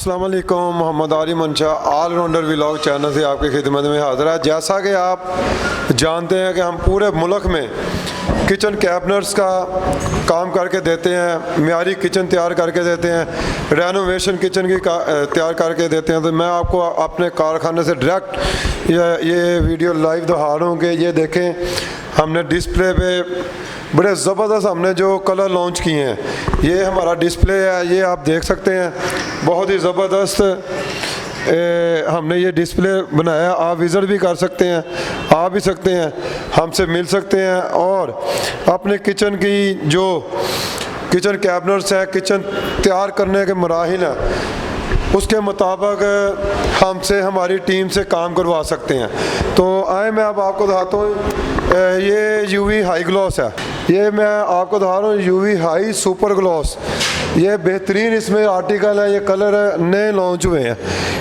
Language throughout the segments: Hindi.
अस्सलाम वालेकुम, मोहम्मद आली मंशा ऑलराउंडर व्लॉग चैनल से आपकी खिदमत में हाज़िर है। जैसा कि आप जानते हैं कि हम पूरे मुल्क में किचन कैबिनेट्स का काम करके देते हैं, मियारी किचन तैयार करके देते हैं, रेनोवेशन किचन की तैयार करके देते हैं। तो मैं आपको अपने कारखाने से डायरेक्ट ये वीडियो लाइव दिखा रहा हूँ कि ये देखें, हमने डिस्प्ले पे बड़े ज़बरदस्त हमने जो कलर लॉन्च किए हैं। ये हमारा डिस्प्ले है, ये आप देख सकते हैं, बहुत ही ज़बरदस्त हमने ये डिस्प्ले बनाया। आप विज़िट भी कर सकते हैं, आ भी सकते हैं, हमसे मिल सकते हैं और अपने किचन की जो किचन कैबिनेट्स हैं, किचन तैयार करने के मराहिल हैं, उसके मुताबिक हमसे हमारी टीम से काम करवा सकते हैं। तो आए मैं अब आपको दिखाता हूँ, ये यूवी हाई ग्लॉस है, ये मैं आपको दिखा रहा हूँ यूवी हाई सुपर ग्लॉस। ये बेहतरीन इसमें आर्टिकल है, ये कलर नए लॉन्च हुए हैं।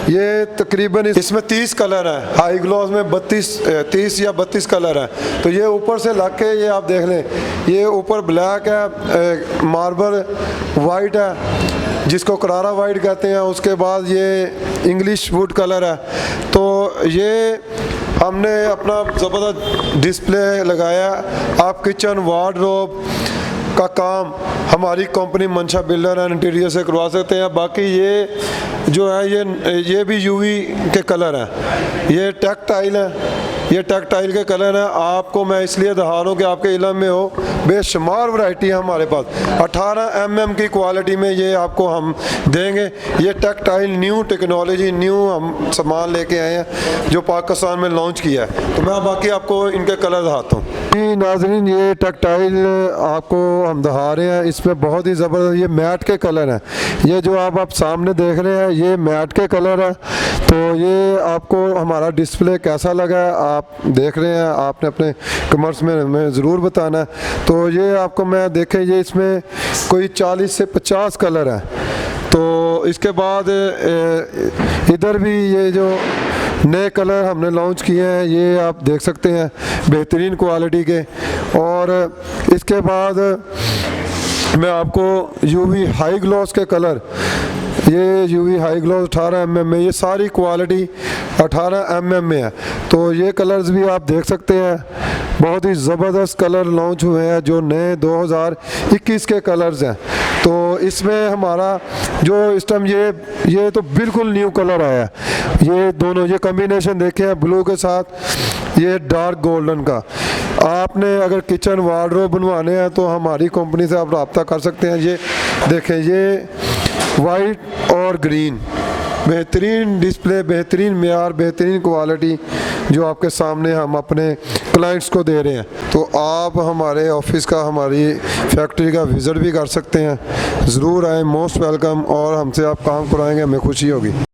ये तकरीबन इसमें 30 कलर हैं, हाई ग्लॉस में 30 या 32 कलर हैं। तो ये ऊपर से लग के ये आप देख लें, ये ऊपर ब्लैक है, मार्बल वाइट है जिसको करारा वाइट कहते हैं, उसके बाद ये इंग्लिश वुड कलर है। तो ये हमने अपना ज़बरदस्त डिस्प्ले लगाया। आप किचन वार्डरोब का काम हमारी कंपनी मंशा बिल्डर एंड इंटीरियर से करवा सकते हैं। बाकी ये जो है ये भी यूवी के कलर हैं, ये टेक्टाइल है, ये टेक्टाइल के कलर हैं। आपको मैं इसलिए दिखा रहा हूँ कि आपके इल्म में हो, बेशुमार वैरायटी है हमारे पास। 18 mm की क्वालिटी में ये आपको हम देंगे। ये टेक्टाइल न्यू टेक्नोलॉजी, न्यू हम सामान लेके आए हैं जो पाकिस्तान में लॉन्च किया है। तो मैं बाकी आपको इनके कलर दिखाता हूँ। जी नाज़रीन, ये टेक्टाइल आपको हम दिखा रहे हैं, इसमें बहुत ही ज़बरदस्त ये मैट के कलर हैं। ये जो आप सामने देख रहे हैं, ये मैट के कलर हैं। तो ये आपको हमारा डिस्प्ले कैसा लगा है आप देख रहे हैं, आपने अपने कमर्स में ज़रूर बताना है। तो ये आपको मैं देखें, ये इसमें कोई 40 से 50 कलर हैं। तो इसके बाद इधर भी ये जो नए कलर हमने लॉन्च किए हैं, ये आप देख सकते हैं, बेहतरीन क्वालिटी के। और इसके बाद मैं आपको यूवी हाई ग्लॉस के कलर, ये यूवी हाई ग्लॉस 18 mm में, ये सारी क्वालिटी 18 mm में है। तो ये कलर्स भी आप देख सकते हैं, बहुत ही ज़बरदस्त कलर लॉन्च हुए हैं जो नए 2021 के कलर्स हैं। तो इसमें हमारा जो इस टाइम ये तो बिल्कुल न्यू कलर आया है। ये दोनों ये कॉम्बिनेशन देखे हैं ब्लू के साथ, ये डार्क गोल्डन का। आपने अगर किचन वार्डरोब बनवाने हैं तो हमारी कंपनी से आप रब्ता कर सकते हैं। ये देखें, ये वाइट और ग्रीन, बेहतरीन डिस्प्ले, बेहतरीन मेयार, बेहतरीन क्वालिटी जो आपके सामने हम अपने क्लाइंट्स को दे रहे हैं। तो आप हमारे ऑफिस का, हमारी फैक्ट्री का विज़िट भी कर सकते हैं। ज़रूर आएँ, मोस्ट वेलकम, और हमसे आप काम कराएंगे, हमें खुशी होगी।